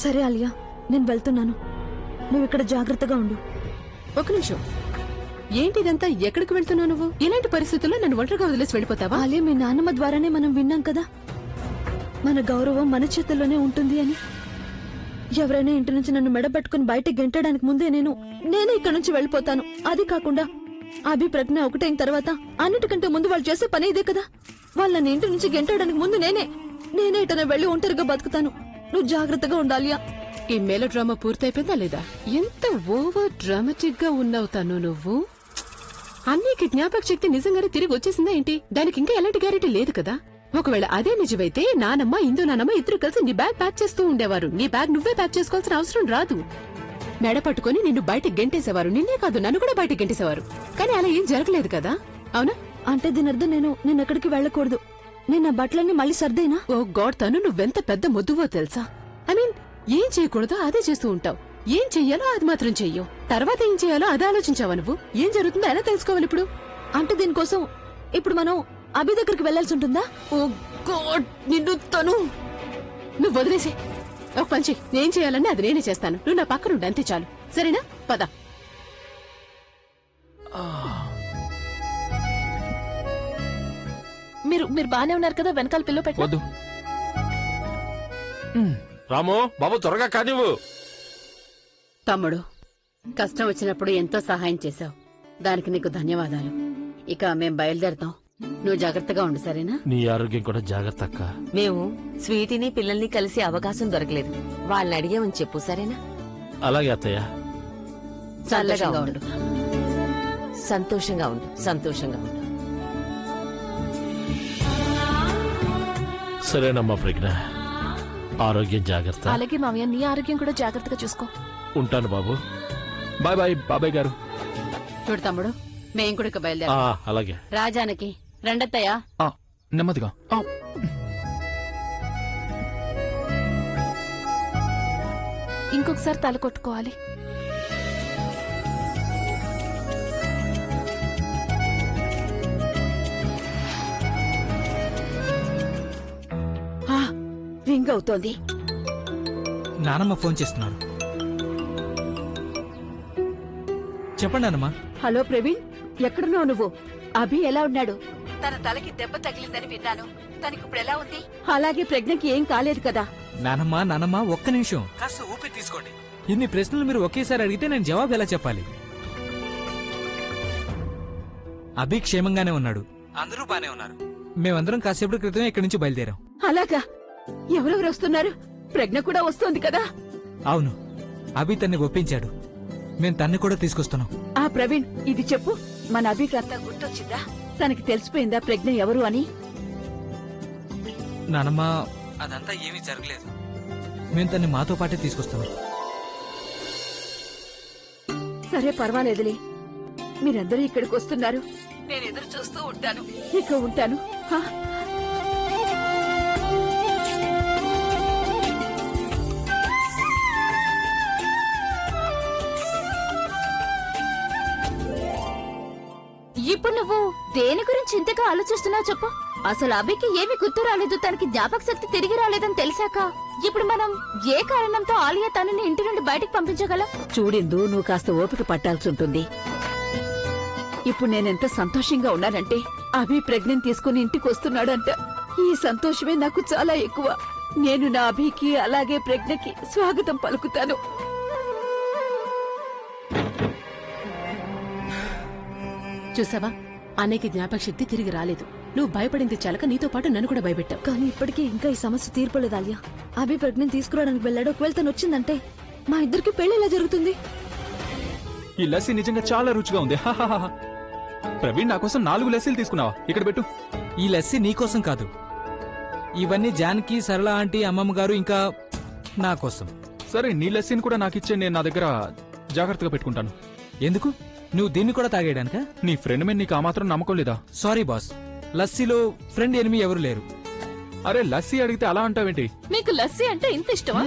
సరే ఆలియా, నేను వెళ్తున్నాను. నువ్వు ఇక్కడ జాగ్రత్తగా ఉండు. ఒక నిమిషం, ఏంటిదంతా? ఎక్కడికి వెళ్తున్నావు నువ్వు? ఇలాంటి పరిస్థితుల్లో నన్ను ఒంటరిగా వదిలేసి వెళ్ళిపోతావా? ఆలియా, మీ నాన్నమ్మ ద్వారానే మనం విన్నాం కదా, మన గౌరవం మన చేతుల్లోనే ఉంటుంది అని. ఎవరైనా ఇంటి నుంచి నన్ను మెడబెట్టుకుని బయటకు గెంటడానికి ముందే నేనే ఇక్కడి నుంచి వెళ్ళిపోతాను. అది కాకుండా అభి ప్రజ్ఞ ఒకటైన తర్వాత అన్నిటికంటే ముందు వాళ్ళు చేసే పని ఇదే కదా. వాళ్ళని ఇంటి నుంచి గెంటడానికి ముందు నేనే ఇటనే వెళ్లి ఒంటరిగా బతుకుతాను. నువ్వు జాగ్రత్తగా ఉండాలియా. ఈ మేలో డ్రామా పూర్తయిపోయిందా లేదా? ఎంత ఓవర్ డ్రామాటిక్ గా ఉన్నావు తను. నువ్వు అన్నికి జ్ఞాపక శక్తి నిజంగానే తిరిగి వచ్చేసిందా ఏంటి? దానికి ఇంకా ఎలాంటి గ్యారెంటీ లేదు కదా. ఒకవేళ అదే నిజమైతే నానమ్మ ఇందు నానమ్మ ఇద్దరు కలిసి నీ బ్యాగ్ ప్యాక్ చేస్తూ ఉండేవారు. నీ బ్యాగ్ నువ్వే ప్యాక్ చేసుకోవాల్సిన అవసరం రాదు. మెడ పట్టుకుని నిన్ను బయటకు గెంటేసేవారు. నిన్నే కాదు, నన్ను కూడా బయటకు గెంటేసేవారు. కానీ అలా ఏం జరగలేదు కదా, అవునా? అంటే దీని అర్థం నేను ఎక్కడికి వెళ్ళకూడదు. నేను నా బట్టలన్నీ మళ్ళీ సర్దేనా? ఓ గాడ్, తను నువ్వెంత పెద్ద ముద్దువో తెలుసా? ఐ మీన్, ఏం చేయకూడదో అదే చేస్తూ ఉంటావు. ఏం చెయ్యాలో అది మాత్రం చెయ్యవు. తర్వాత ఏం చేయాలో అది ఆలోచించావా నువ్వు? ఏం జరుగుతుందో ఎలా తెలుసుకోవాలి ఇప్పుడు? అంటే దీనికోసం ఇప్పుడు మనం అభి దగ్గరికి వెళ్లాల్సి ఉంటుందా? ఓ గాడ్, నిన్ను తను నువ్వు వదిలేసి ఒక పంచి. నేను చేయాలని అది నేనే చేస్తాను. నువ్వు నా పక్కనుండి అంతే చాలు, సరేనా? పద. మీరు బానే ఉన్నారు కదా? వెనకాల పిల్ల పెట్టు. రాము బాబు, త్వరగా కానివ్వు. తమ్ముడు, కష్టం వచ్చినప్పుడు ఎంతో సహాయం చేశావు. దానికి నీకు ధన్యవాదాలు. ఇక మేం బయలుదేరతాం. నువ్వు జాగ్రత్తగా ఉండు, సరేనా? నీ ఆరోగ్యం కూడా జాగ్రత్త అక్క. మేము స్వీటీని పిల్లల్ని కలిసి అవకాశం దొరకలేదు. వాళ్ళని అడిగామని చెప్పు, సరేనా? అలాగే అత్తయ్య. చల్లగా ఉండు, సంతోషంగా ఉండు, సంతోషంగా ఉండు. సరేనమ్మా ప్రజ్ఞ, ఆరోగ్యం జాగ్రత్త. అలాగే మామయ్య, నీ ఆరోగ్యం కూడా జాగ్రత్తగా చూసుకో. ఉంటాను బాబు. బాయ్ బాయ్ బాబాయ్ గారు. చూడు తమ్ముడు, మేం కూడా ఇక బయలుదేరాం. అలాగే. రాజానికి రెండత్తయ్యా. నెమ్మదిగా. ఇంకొకసారి తల కొట్టుకోవాలి. రింగ్ అవుతోంది. నానమ్మ ఫోన్ చేస్తున్నారు. చెప్పండి నానమ్మ. హలో ప్రవీణ్, ఎక్కడున్నావు నువ్వు? అభి ఎలా ఉన్నాడు? తన తలకి దెబ్బ తగిలిందని విన్నాను. తనకి ఇప్పుడు ఎలా ఉంది? అలాగే ప్రజ్ఞకి ఏం కాలేదు కదా? నానమ్మ ఒక్క నిమిషం, కాస్త ఊపిరి తీసుకోండి. ఇన్ని ప్రశ్నలు మీరు ఒకేసారి అడిగితే నేను జవాబు ఎలా చెప్పాలి? అభి క్షేమంగానే ఉన్నాడు, అందరూ బానే ఉన్నారు. మేమందరం కాసేపటి క్రితమే ఇక్కడి నుంచి బయలుదేరాం. అలాగా? ఎవరెవరు వస్తున్నారు? ప్రజ్ఞ కూడా వస్తోంది కదా? అవును, అభి తన్ని ఒప్పించాడు. మేం తన్ని కూడా తీసుకొస్తున్నాం. ఆ ప్రవీణ్, ఇది చెప్పు, మన అభికి అంతా గుర్తొచ్చిందా? తనకి తెలిసిపోయిందా ప్రజ్ఞ ఎవరు అని? నానమ్మ, అదంతా ఏమీ జరగలేదు. మేం తన్ని మాతో పాటే తీసుకొస్తున్నాం. సరే, పర్వాలేదులే. మీరందరూ ఇక్కడికి వస్తున్నారు. నేను ఎదురు చూస్తూ ఉంటాను. ఇక ఉంటాను. ఇప్పుడు నువ్వు దేని గురించి ఇంతగా ఆలోచిస్తున్నావు చెప్పు? అసలు అభికి ఏమి గుర్తు రాలేదు, తనకి జ్ఞాపక శక్తి తిరిగి రాలేదని తెలిసాక ఇప్పుడు మనం ఏ కారణంతో ఆలియా తనని ఇంటి నుండి బయటకు పంపించగలం? చూడిందు, నువ్వు కాస్త ఓపిక పట్టాల్సి ఉంటుంది. ఇప్పుడు నేనెంత సంతోషంగా ఉన్నానంటే అభి ప్రజ్ఞని తీసుకుని ఇంటికి వస్తున్నాడంట. ఈ సంతోషమే నాకు చాలా ఎక్కువ. నేను నా అభికి అలాగే ప్రజ్ఞకి స్వాగతం పలుకుతాను. చూసావా, అనేక జ్ఞాపక శక్తి తిరిగి రాలేదు. నువ్వు భయపడింది చాలక నీతో పాటు నన్ను కూడా భయపెట్టావు. కానీ ఇప్పటికీ ఇంకా ఈ సమస్య తీర్పలేదు ఆలియా. అభి ప్రజ్ఞని తీసుకురావడానికి వెళ్ళాడు. ఒకవేళ తను వచ్చిందంటే మా ఇద్దరికి పెళ్లి ఎలా జరుగుతుంది? ఈ లస్సీ నిజంగా చాలా రుచిగా ఉంది. ప్రవీణ్, నా కోసం 4 లస్సీలు తీసుకున్నావా? ఇక్కడ పెట్టు. ఈ లస్సీ నీకోసం కాదు, ఇవన్నీ జానకి, సరళ ఆంటీ, అమ్మమ్మ గారు, ఇంకా నా కోసం. సరే, నీ లస్సీని కూడా నాకిచ్చే, నేను నా దగ్గర జాగ్రత్తగా పెట్టుకుంటాను. ఎందుకు? నువ్వు దీన్ని కూడా తాగేయడానికా? నీ ఫ్రెండ్ మీద నీకు ఆ మాత్రం నమ్మకం లేదా? సారీ బాస్, లస్సీలో ఫ్రెండ్ ఎనిమి ఎవరు లేరు. అరే, లస్సీ అడిగితే అలా అంటావేంటి? నీకు లస్సీ అంటే ఇంత ఇష్టమా?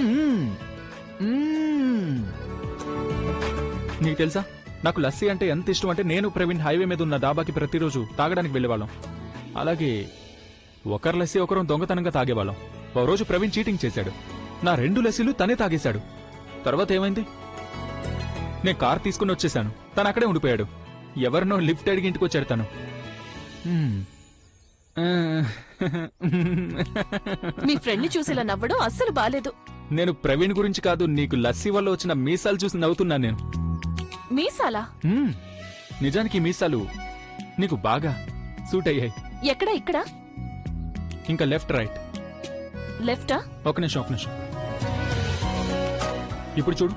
నీకు తెలుసా, నాకు లస్సీ అంటే ఎంత ఇష్టం అంటే, నేను ప్రవీణ్ హైవే మీద ఉన్న డాబాకి ప్రతిరోజు తాగడానికి వెళ్లేవాళ్ళం. అలాగే ఒకరు లస్సీ ఒకరు దొంగతనంగా తాగేవాళ్ళం. ఓ రోజు ప్రవీణ్ చీటింగ్ చేశాడు. నా 2 లస్సీలు తనే తాగేశాడు. తర్వాత ఏమైంది? నేను కార్ తీసుకుని వచ్చేసాను, తను అక్కడే ఉండిపోయాడు. ఎవరినో లిఫ్ట్ అడిగి ఇంటికి వచ్చాడు తను. మీ ఫ్రెండ్ ని చూసి ఇలా నవ్వడం అస్సలు బాలేదు. నేను ప్రవీణ్ గురించి కాదు, నీకు లస్సీ వల్ల వచ్చిన మీసాలు చూసి నవ్వుతున్నాను నేను. మీసాలా? నిజానికి ఈ మీసాలు నీకు బాగా సూట్ అయ్యాయి. ఎక్కడ? ఇక్కడ? ఇంకా లెఫ్ట్ రైట్. లెఫ్టా? ఒక నిమిషం. ఇప్పుడు చూడు.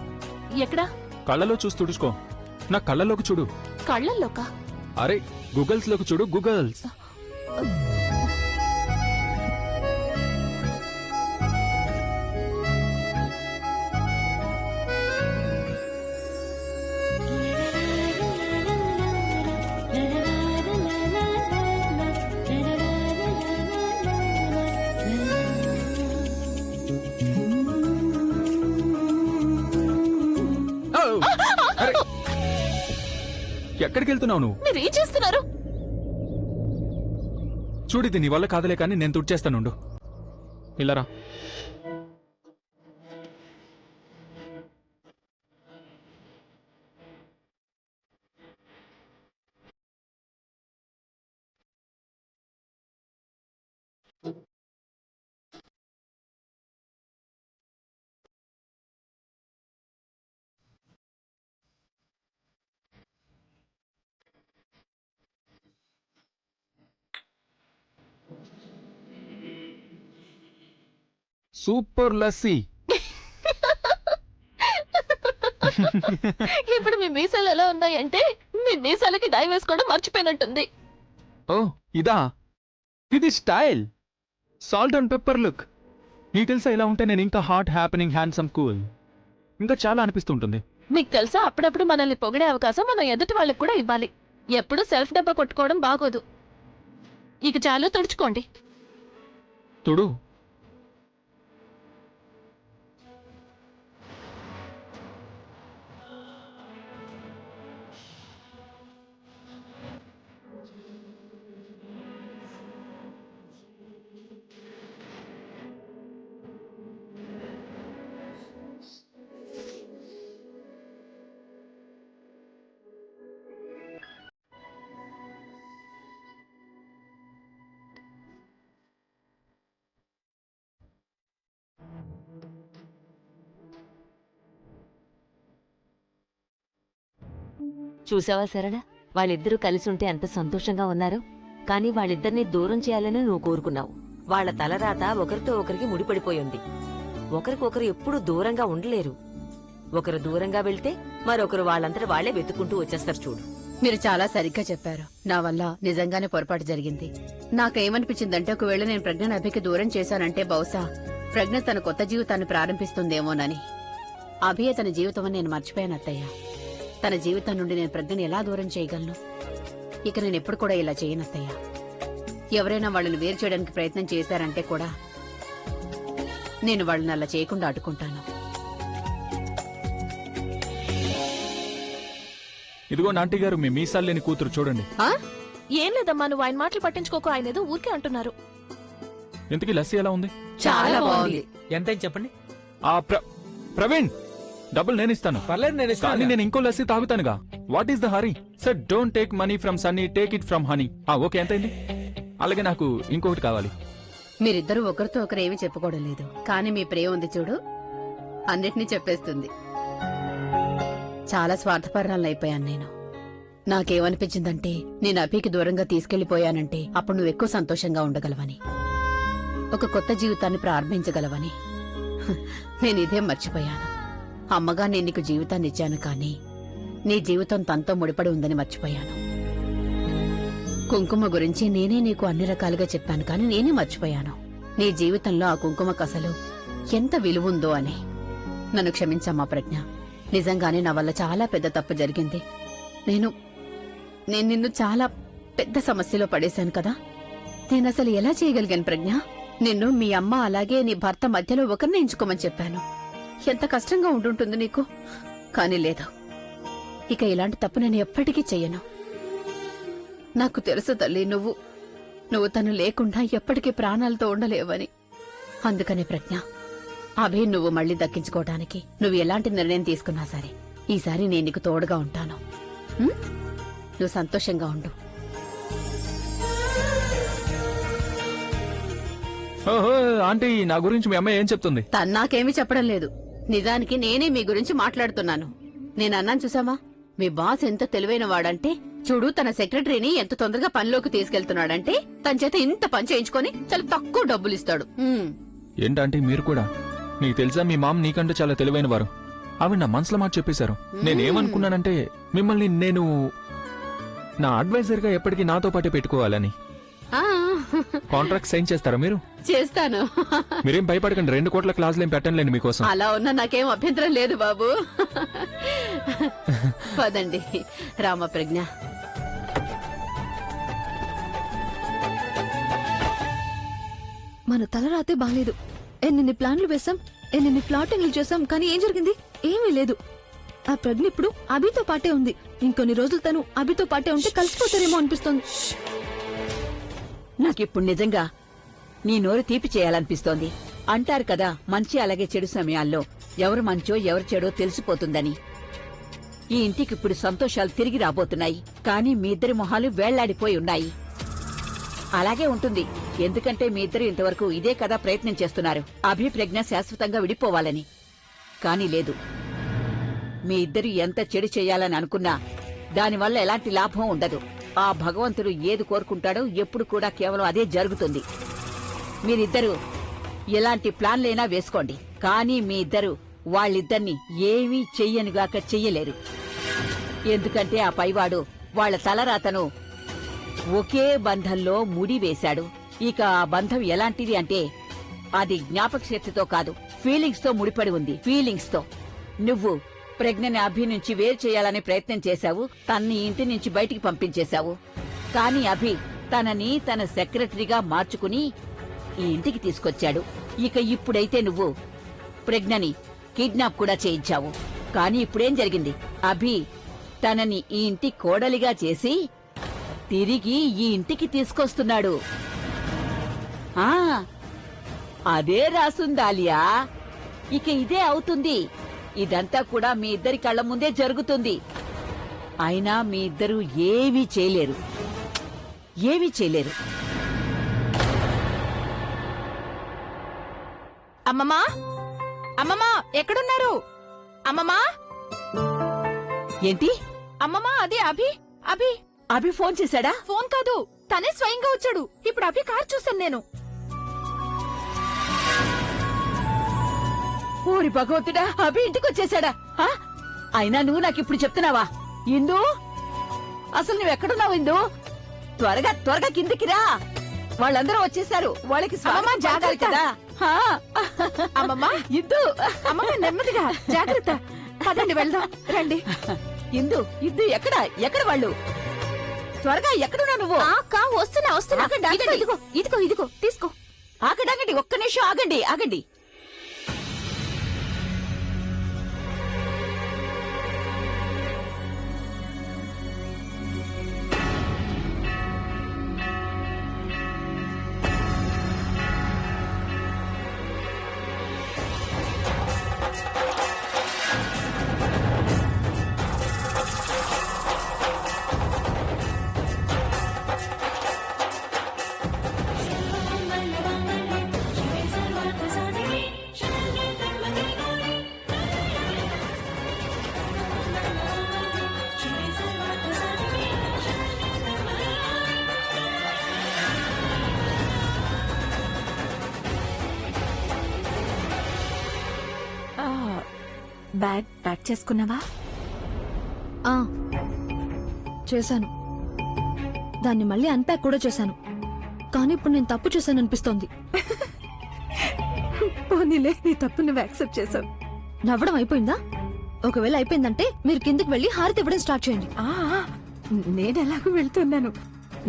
ఎక్కడ? కళ్ళలో చూసి తుడుచుకో. నా కళ్ళలోకి చూడు. కళ్ళల్లోకా? అరే గూగల్స్ లోకి చూడు, గూగల్స్. అరే, ఎక్కడికి వెళ్తున్నావు నువ్వు? మీరేం చేస్తున్నారు? చూడిది నీ వల్ల కాదలే కానీ నేను తుడిచేస్తానుండు. ఇలారా. సూపర్ లస్సీ. ఇప్పుడు మీ మీసాలు ఎలా ఉన్నాయంటే మీ మీసాలకి డై వేసుకోవడం మర్చిపోయినట్టుంది. ఓ ఇదా? ఇది style. Salt and pepper look. నీకు తెలుసా, ఇలా ఉంటే నేను ఇంకా హాట్, హ్యాపెనింగ్, హ్యాండ్సమ్, కూల్ ఇంకా చాలా అనిపిస్తుంటుంది. మీకు తెలుసా, అప్పుడప్పుడు మనల్ని పొగిడే అవకాశం మనం ఎదుటి వాళ్ళకి కూడా ఇవ్వాలి. ఎప్పుడు సెల్ఫ్ డబ్బా కొట్టుకోవడం బాగోదు. ఇక చాలు, తుడుచుకోండి. తుడు. చూసావా సరళ, వాళ్ళిద్దరూ కలిసి ఉంటే ఎంత సంతోషంగా ఉన్నారు. కానీ వాళ్ళిద్దరినీ దూరం చేయాలని నువ్వు కోరుకున్నావు. వాళ్ళ తలరాత ఒకరితో ఒకరికి ముడిపడిపోయి ఉంది. ఒకరికొకరు ఎప్పుడూ దూరంగా ఉండలేరు. ఒకరు దూరంగా వెళ్తే మరొకరు వాళ్ళంతట వాళ్లే వెతుక్కుంటూ వచ్చేస్తారు. చూడు, మీరు చాలా సరిగ్గా చెప్పారు. నా వల్ల నిజంగానే పొరపాటు జరిగింది. నాకేమనిపించిందంటే, ఒకవేళ నేను ప్రజ్ఞను అభికి దూరం చేశానంటే బహుశా ప్రజ్ఞ తన కొత్త జీవితాన్ని ప్రారంభిస్తుందేమోనని. అభియే తన జీవితం అని నేను మర్చిపోయాను అత్తయ్య. తన జీవితం నుండి నేను ప్రజ్ఞని ఎలా దూరం చేయగలను? ఇక నేను ఎప్పుడు కూడా ఇలా చేయను అత్తయ్య. ఎవరైనా వాళ్ళని వేరు చేయడానికి ప్రయత్నం చేశారంటే కూడా నేను వాళ్ళని అలా చేయకుండా అడ్డుకుంటాను. ఇదిగో ఆంటీ గారు, మీ మీసాలు లేని కూతురు చూడండి. ఏం లేదమ్మా, నువ్వు ఆయన మాటలు పట్టించుకోకు. ఆయన ఏదో ఊరికే అంటున్నారు. ఇంతకీ లస్సీ ఎలా ఉంది? చాలా బాగుంది. ఎంత చెప్పండి. ప్రవీణ్, డబ్బులు నేను ఇస్తాను. పర్లేదు, నేను కానీ ఇస్తాను. నేను ఇంకో లస్సీ తాగుతానుగా. What is the hurry? Sir, don't take money from Sunny, take it from Honey. Okay, ఎంతైంది? అలాగే నాకు ఇంకొకటి కావాలి. మీరిద్దరూ ఒకరితో ఒకరు ఏమీ చెప్పుకోవడం లేదు, కానీ మీ ప్రేమ ఉంది చూడు, అన్నిటినీ చెప్పేస్తుంది. చాలా స్వార్థపరాలను అయిపోయాను నేను. నాకేమనిపించిందంటే, నేను అభికి దూరంగా తీసుకెళ్లిపోయానంటే అప్పుడు నువ్వు ఎక్కువ సంతోషంగా ఉండగలవని, ఒక కొత్త జీవితాన్ని ప్రారంభించగలవని. నేను ఇదే మర్చిపోయాను. అమ్మగా నేను నీకు జీవితాన్ని ఇచ్చాను, కానీ నీ జీవితం తనతో ముడిపడి ఉందని మర్చిపోయాను. కుంకుమ గురించి నేనే నీకు అన్ని రకాలుగా చెప్పాను, కానీ నేనే మర్చిపోయాను నీ జీవితంలో ఆ కుంకుమకు అసలు ఎంత విలువ ఉందో అని. నన్ను క్షమించమ్మా ప్రజ్ఞ. నిజంగానే నా వల్ల చాలా పెద్ద తప్పు జరిగింది. నేను నిన్ను చాలా పెద్ద సమస్యలో పడేశాను కదా. నేనసలు ఎలా చేయగలిగాను ప్రజ్ఞ? నిన్ను మీ అమ్మ అలాగే నీ భర్త మధ్యలో ఒకరిని ఎంచుకోమని చెప్పాను. ఎంత కష్టంగా ఉండుంటుంది నీకు. కానీ లేదు, ఇక ఇలాంటి తప్పు నేను ఎప్పటికీ చెయ్యను. నాకు తెలుసు తల్లి, నువ్వు తను లేకుండా ఎప్పటికీ ప్రాణాలతో ఉండలేవని. అందుకనే ప్రజ్ఞ, అభి నువ్వు మళ్ళీ దక్కించుకోవటానికి నువ్వు ఎలాంటి నిర్ణయం తీసుకున్నా సరే ఈసారి నేను నీకు తోడుగా ఉంటాను. ఉం? నువ్వు సంతోషంగా ఉండు. ఓహో ఆంటీ, నా గురించి మీ అమ్మాయి ఏం చెప్తుంది? తను నాకేమీ చెప్పడం లేదు. నిజానికి నేనే మీ గురించి మాట్లాడుతున్నాను. నేను అన్నాను చూసామా, మీ బాస్ ఎంత తెలివైన వాడంటే చూడు, తన సెక్రటరీని ఎంత తొందరగా పనిలోకి తీసుకెళ్తున్నాడంటే తన చేత ఇంత పని చేయించుకొని చాలా తక్కువ డబ్బులు ఇస్తాడు. ఏంటంటే మీరు కూడా, నీకు తెలుసా మీ మామ్ నీకంటే చాలా తెలివైన వారు. ఆవిడ నా మనసులో మాట చెప్పేశారు. నేనేమనుకున్నానంటే మిమ్మల్ని నేను నా అడ్వైజర్ గా ఎప్పటికీ నాతో పాటే పెట్టుకోవాలని. ఆ, కాంట్రాక్ట్ సైన్ చేస్తారా మీరు? చేస్తాను. మీరేం భయపడకండి, 2 కోట్ల క్లాసులు ఏం పెట్టండి మీకోసం. అలా ఉన్నా నాకేం అభ్యంతరం లేదు బాబు. పదండి రామప్రజ్ఞ. మన తలరాతే బాలేదు. ఎన్ని ప్లాన్లు వేసాం, ఎన్ని ఫ్లాటింగ్లు చేసాం, కానీ ఏం జరిగింది? ఏమీ లేదు. ఆ ప్రజ్ఞ ఇప్పుడు అభితో పాటే ఉంది. ఇంకొన్ని రోజులు తను అభితో పాటే ఉంటే కలిసిపోతారేమో అనిపిస్తోంది. నాకిప్పుడు నిజంగా నీ నోరు తీపి చేయాలనిపిస్తోంది. అంటారు కదా, మంచి అలాగే చెడు సమయాల్లో ఎవరు మంచో ఎవరు చెడో తెలిసిపోతుందని. ఈ ఇంటికిప్పుడు సంతోషాలు తిరిగి రాబోతున్నాయి, కానీ మీ ఇద్దరి మొహాలు వేళ్లాడిపోయి ఉన్నాయి. అలాగే ఉంటుంది, ఎందుకంటే మీ ఇద్దరు ఇంతవరకు ఇదే కదా ప్రయత్నం చేస్తున్నారు, అభిప్రజ్ఞ శాశ్వతంగా విడిపోవాలని. కాని లేదు, మీ ఇద్దరు ఎంత చెడు చేయాలని అనుకున్నా దానివల్ల ఎలాంటి లాభం ఉండదు. ఆ భగవంతుడు ఏది కోరుకుంటాడో ఎప్పుడు కూడా కేవలం అదే జరుగుతుంది. మీరిద్దరూ ఎలాంటి ప్లాన్లైనా వేసుకోండి, కానీ మీ ఇద్దరు వాళ్ళిద్దరిని ఏమీ చెయ్యనుగాక చెయ్యలేరు. ఎందుకంటే ఆ పైవాడు వాళ్ల తలరాతను ఒకే బంధంలో ముడివేశాడు. ఇక ఆ బంధం ఎలాంటిది అంటే అది జ్ఞాపక శక్తితో కాదు, ఫీలింగ్స్ తో ముడిపడి ఉంది. ఫీలింగ్స్ తో. నువ్వు ప్రజ్ఞని అభి నుంచి వేరు చేయాలని ప్రయత్నం చేశావు, తన్ని ఇంటి నుంచి బయటికి పంపించేశావు. కాని అభి తనని తన సెక్రటరీగా మార్చుకుని ఈ ఇంటికి తీసుకొచ్చాడు. ఇక ఇప్పుడైతే నువ్వు ప్రజ్ఞని కిడ్నాప్ కూడా చేయించావు. కాని ఇప్పుడేం జరిగింది? అభి తనని ఈ ఇంటి కోడలిగా చేసి తిరిగి ఈ ఇంటికి తీసుకొస్తున్నాడు. ఆ అదే రాసుందాలియా. ఇక ఇదే అవుతుంది. ఇదంతా కూడా మీ ఇద్దరి కళ్ల ముందే జరుగుతుంది. అయినా మీ ఇద్దరూ ఏమీ చేయలేరు, ఏమీ చేయలేరు. అమ్మమ్మా, అమ్మమ్మా, ఎక్కడున్నారు? అమ్మమ్మా, ఏంటి? అమ్మమ్మా, అది అభి. అభి అభి ఫోన్ చేశాడా? ఫోన్ కాదు, తనే స్వయంగా వచ్చాడు. ఇప్పుడు అభి కార్ చూశాను నేను. ఓరి భగవంతుడా, అభి ఇంటికి వచ్చేసాడా? ఆ? అయినా నువ్వు నాకిప్పుడు చెప్తున్నావా? ఇందు, అసలు నువ్వెక్కడున్నావు ఇందు? త్వరగా త్వరగా కిందికి రా. వాళ్ళందరూ వచ్చేసారు, వాళ్ళకి స్వాగతం జాగ్రత్త కదా. అమ్మమ్మా, ఇందు, అమ్మమ్మ నెమ్మదిగా, జాగ్రత్త. పదండి వెళ్దాం, రండి. ఇందు, ఇందు, ఎక్కడ ఎక్కడ వాళ్ళు? త్వరగా ఎక్కడున్నా నువ్వు? వస్తున్నా వస్తున్నా. ఇదిగో ఇదిగో ఇదిగో తీసుకో. ఆగండి, ఒక్క నిమిషం ఆగండి, ఆగండి. బ్యాగ్ ప్యాక్ చేసుకున్నావా? ఆ చేశాను. దాన్ని మళ్ళీ అన్ప్యాక్ కూడా చేశాను. కానీ ఇప్పుడు నేను తప్పు చేశాను అనిపిస్తోంది. పోనీలే, నీ తప్పు నువ్వు యాక్సెప్ట్ చేసావు. నవ్వడం అయిపోయిందా? ఒకవేళ అయిపోయిందంటే మీరు కిందకి వెళ్లి హారతి ఇవ్వడం స్టార్ట్ చేయండి. నేను ఎలాగో వెళ్తున్నాను,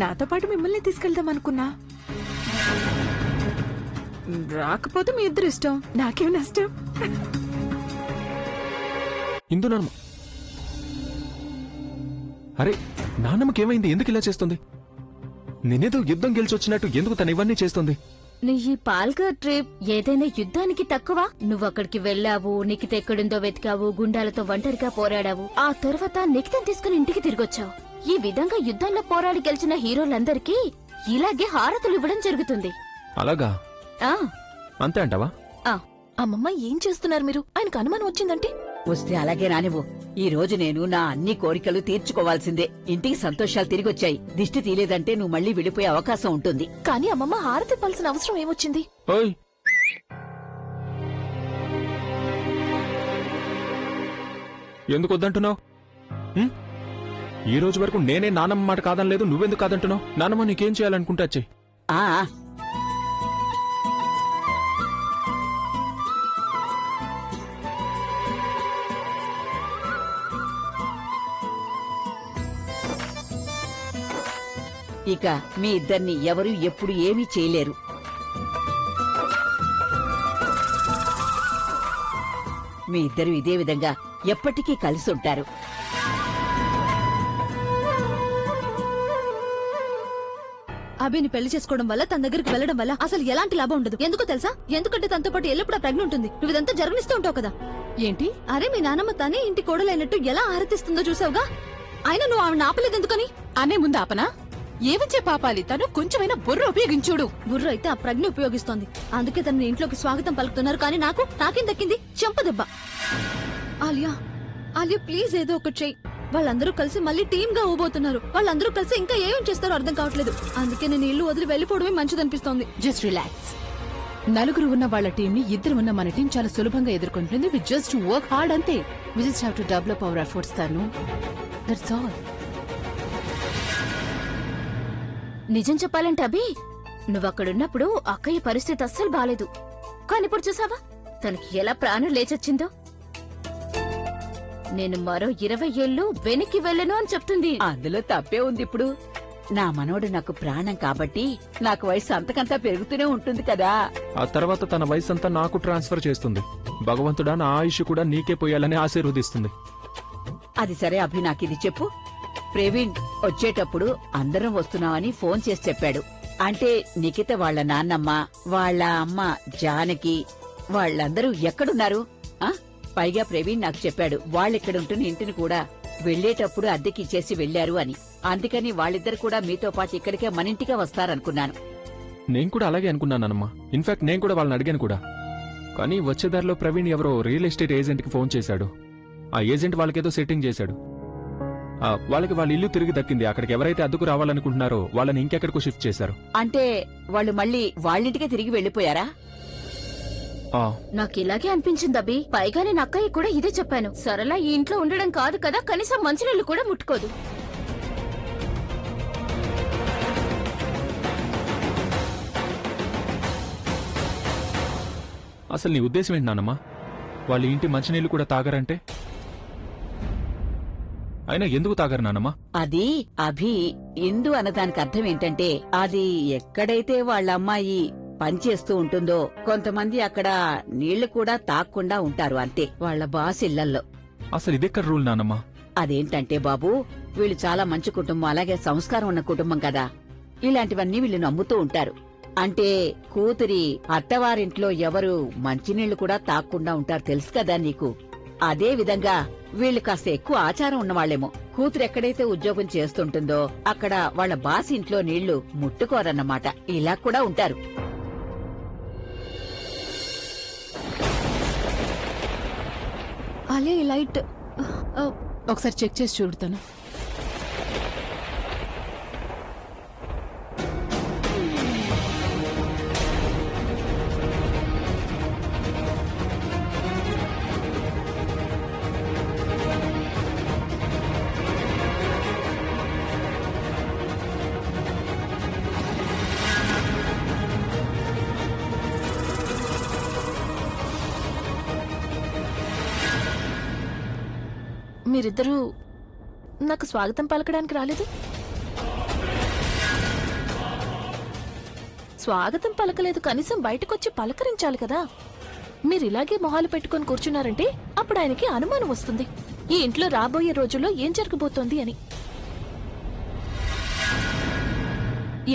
నాతో పాటు మిమ్మల్ని తీసుకెళ్దాం అనుకున్నా. రాకపోతే మీ ఇద్దరు ఇష్టం, నాకేం నష్టం. ఇందు నాన్నమ్మ, అరే నాన్నమ్మకేమైంది? ఎందుకు ఇలా చేస్తుంది? నేనేదో యుద్ధం గెలిచొచ్చినట్టు ఎందుకు తను ఇవన్నీ చేస్తుంది? నీ ఈ పాల్ఘర్ ట్రిప్ ఏదైనా యుద్ధానికి తక్కువ? నువ్వక్కడికి వెళ్ళావు, నిఖిత ఎక్కడుందో వెతికావు, గుండాలతో ఒంటరిగా పోరాడావు, ఆ తర్వాత నిఖితం తీసుకుని ఇంటికి తిరిగొచ్చావు. ఈ విధంగా యుద్ధంలో పోరాడి గెలిచిన హీరోలందరికీ ఇలాగే హారతులు ఇవ్వడం జరుగుతుంది. అలాగా? ఆ అంతే అంటావా? అమ్మమ్మ ఏం చేస్తున్నారు మీరు? ఆయనకు అనుమానం వచ్చిందంటే వస్తే అలాగే రానివ్వు. ఈ రోజు నేను నా అన్ని కోరికలు తీర్చుకోవాల్సిందే. ఇంటికి సంతోషాలు తిరిగొచ్చాయి. దిష్టి తీలేదంటే నువ్వు మళ్ళీ వెళ్ళిపోయే అవకాశం ఉంటుంది. కానీ అమ్మమ్మ హారతి ఇవ్వాల్సిన అవసరం ఏమొచ్చింది? ఓయ్, ఎందుకు వద్దంటున్నావు? ఈ రోజు వరకు నేనే నానమ్మ మాట కాదనలేదు, నువ్వెందుకు కాదంటున్నావు? నానమ్మ నీకేం చేయాలనుకుంటా చెయ్యి. ఆ ఇక మీ ఇద్దరిని ఎవరు ఎప్పుడు ఏమీ చేయలేరు. మీ ఇద్దరు ఇదే విధంగా ఎప్పటికీ కలిసి ఉంటారు. అభిని పెళ్లి చేసుకోవడం వల్ల తన దగ్గరికి వెళ్ళడం వల్ల అసలు ఎలాంటి లాభం ఉండదు. ఎందుకో తెలుసా? ఎందుకంటే తనతో పాటు ఎల్లప్పుడూ ప్రెగ్నెంట్ ఉంటుంది. నువ్వు ఇదంతా జరగనిస్తూ ఉంటావు కదా. ఏంటి? అరే మీ నానమ్మ తానే ఇంటి కోడలైనట్టు ఎలా ఆరతిస్తుందో చూసావుగా. అయినా నువ్వు ఆవిడ ఆపలేదు ఎందుకని? అనే ముందు ఆపనా? ఏమచ్చే పాపాలి, తను కొంచెమైనా బుర్ర ఉపయోగించుడు. బుర్ర అయితే ఆ ప్రజ్ఞ ఉపయోగిస్తోంది. అందుకే తనని ఇంట్లోకి స్వాగతం పలుకుతున్నారు. కానీ నాకేం దక్కింది? చెంపదెబ్బ. ఆలియా ఆలియా ప్లీజ్ ఏదో ఒకటి చెయ్యి. వాళ్ళందరూ కలిసి మళ్ళీ టీమ్ గా ఊబోతున్నారు. వాళ్ళందరూ కలిసి ఇంకా ఏం చేస్తారో అర్థం కావట్లేదు. అందుకే నేను ఇల్లు వదిలి వెళ్లిపోవడమే మంచిదనిపిస్తోంది. Just relax. నలుగురు ఉన్న వాళ్ళ టీం ని ఇద్దరు ఉన్న మన టీం చాలా సులభంగా ఎదుర్కొంటుంది. వి జస్ట్ వర్క్ హార్డ్ అంతే. We just have to develop our efforts. తాను దట్స్ ఆల్. నిజం చెప్పాలంటే అభి, నువ్వక్కడున్నప్పుడు అక్కయ్య పరిస్థితి అస్సలు బాలేదు. కానీ ఇప్పుడు చూసావా తనకి ఎలా ప్రాణం లేచొచ్చిందో. నేను మరో 20 ఏళ్ళు వెనక్కి వెళ్ళను అని చెప్తుంది. అందులో తప్పే ఉంది. ఇప్పుడు నా మనోడు నాకు ప్రాణం కాబట్టి నాకు వయసు అంతకంతా పెరుగుతూనే ఉంటుంది కదా. ఆ తర్వాత తన వయసంతా నాకు ట్రాన్స్ఫర్ చేస్తుంది. భగవంతుడా నా ఆయుష్ కూడా నీకే పోయాలని ఆశీర్వదిస్తుంది. అది సరే అభి, నాకిది చెప్పు. ప్రవీణ్ వచ్చేటప్పుడు అందరం వస్తున్నామని ఫోన్ చేసి చెప్పాడు. అంటే నిఖిత వాళ్ళ నాన్నమ్మ, వాళ్ళ అమ్మ జానకి వాళ్ళందరూ ఎక్కడున్నారు? పైగా ప్రవీణ్ నాకు చెప్పాడు వాళ్ళిక్కడుంటున్న ఇంటిని కూడా వెళ్లేటప్పుడు అద్దెకిచ్చేసి వెళ్లారు అని. అందుకని వాళ్ళిద్దరు కూడా మీతో పాటు ఇక్కడికే మన ఇంటికే వస్తారనుకున్నాను. నేను కూడా అలాగే అనుకున్నానమ్మా. ఇన్ఫాక్ట్ నేను కూడా వాళ్ళని అడిగాను కూడా. కానీ వచ్చేదారిలో ప్రవీణ్ ఎవరో రియల్ ఎస్టేట్ ఏజెంట్ కి ఫోన్ చేశాడు. ఆ ఏజెంట్ వాళ్ళకేదో సెట్టింగ్ చేశాడు. వాళ్ళకి వాళ్ళ ఇల్లు తిరిగి దక్కింది. అక్కడికి ఎవరైతే అద్దెకు రావాలనుకుంటున్నారో వాళ్ళని ఇంకెక్కడికో షిఫ్ట్ చేశారు. అంటే వాళ్ళు మళ్ళీ వాళ్ళింటికే తిరిగి వెళ్లిపోయారా? నాకు ఇలాగే అనిపించింది అభి. పైగా నేను అక్కయ్య కూడా ఇదే చెప్పాను. సరళ ఈ ఇంట్లో ఉండడం కాదు కదా, కనీసం మంచినీళ్లు కూడా ముట్టుకోదు. అసలు నీ ఉద్దేశం ఏంటి నానమ్మా? వాళ్ళ ఇంటి మంచినీళ్లు కూడా తాగరంటే? అయినా ఎందుకు తాగరు నానమ్మా? అది అభి ఇందు అన్నదానికి అర్థం ఏంటంటే, అది ఎక్కడైతే వాళ్ళ అమ్మాయి పనిచేస్తూ ఉంటుందో కొంతమంది అక్కడ నీళ్లు కూడా తాగకుండా ఉంటారు అంతే, వాళ్ళ బాస్ ఇళ్లల్లో. అసలు ఇదెక్కడ రూల్ నానమ్మా? అదేంటంటే బాబు, వీళ్ళు చాలా మంచి కుటుంబం, అలాగే సంస్కారం ఉన్న కుటుంబం కదా. ఇలాంటివన్నీ వీళ్ళు నమ్ముతూ ఉంటారు. అంటే కూతురి అత్తవారింట్లో ఎవరు మంచినీళ్లు కూడా తాగకుండా ఉంటారు, తెలుసు కదా నీకు. అదే విధంగా వీళ్ళు కాస్త ఎక్కువ ఆచారం ఉన్నవాళ్లేమో. కూతురు ఎక్కడైతే ఉద్యోగం చేస్తుంటుందో అక్కడ వాళ్ళ బాస్ ఇంట్లో నీళ్లు ముట్టుకోరన్నమాట. ఇలా కూడా ఉంటారు. అలే లైట్ ఒకసారి చెక్ చేసి చూడతాను. మీరిద్దరూ నాకు స్వాగతం పలకడానికి రాలేదు. స్వాగతం పలకలేదు, కనీసం బయటకొచ్చి పలకరించాలి కదా. మీరిలాగే మొహాలు పెట్టుకొని కూర్చున్నారంటే అప్పుడు ఆయనకి అనుమానం వస్తుంది, ఈ ఇంట్లో రాబోయే రోజుల్లో ఏం జరగబోతోంది అని.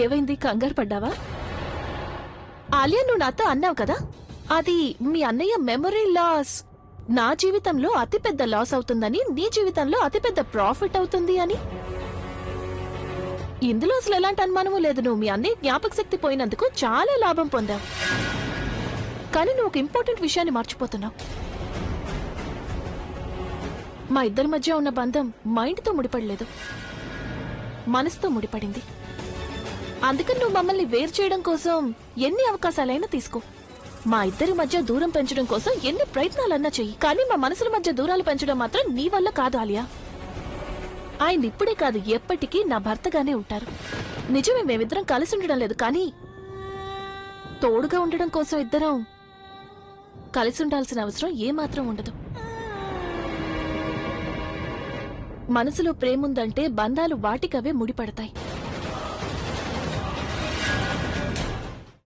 ఏవైంది, కంగారు పడ్డావా? ఆలియా, నువ్వు నాతో అన్నావు కదా, అది మీ అన్నయ్య మెమరీ లాస్ నా జీవితంలో అతిపెద్ద లాస్ అవుతుందని, నీ జీవితంలో అతిపెద్ద ప్రాఫిట్ అవుతుంది అని. ఇందులో అసలు ఎలాంటి అనుమానమూ లేదు. నువ్వు మీ అన్నయ్య జ్ఞాపక శక్తి పోయినందుకు చాలా లాభం పొందావు. కానీ నువ్వు ఒక ఇంపార్టెంట్ విషయాన్ని మర్చిపోతున్నావు. మా ఇద్దరి మధ్య ఉన్న బంధం మైండ్తో ముడిపడలేదు, మనసుతో ముడిపడింది. అందుకని నువ్వు మమ్మల్ని వేరు చేయడం కోసం ఎన్ని అవకాశాలైనా తీసుకో. మా ఇద్దరి మధ్య దూరం పెంచడం కోసం ఎన్ని ప్రయత్నాలన్నా చెయ్యి. కానీ మా మనసుల మధ్య దూరాలు పెంచడం మాత్రం నీ వల్ల కాదు ఆలియా. ఆయన ఇప్పుడే కాదు, ఎప్పటికీ నా భర్తగానే ఉంటారు. నిజమే, మేమిద్దరం కలిసి ఉండడం లేదు, కానీ తోడుగా ఉండడం కోసం ఇద్దరం కలిసి ఉండాల్సిన అవసరం ఏమాత్రం ఉండదు. మనసులో ప్రేముందంటే బంధాలు వాటికవే ముడిపడతాయి.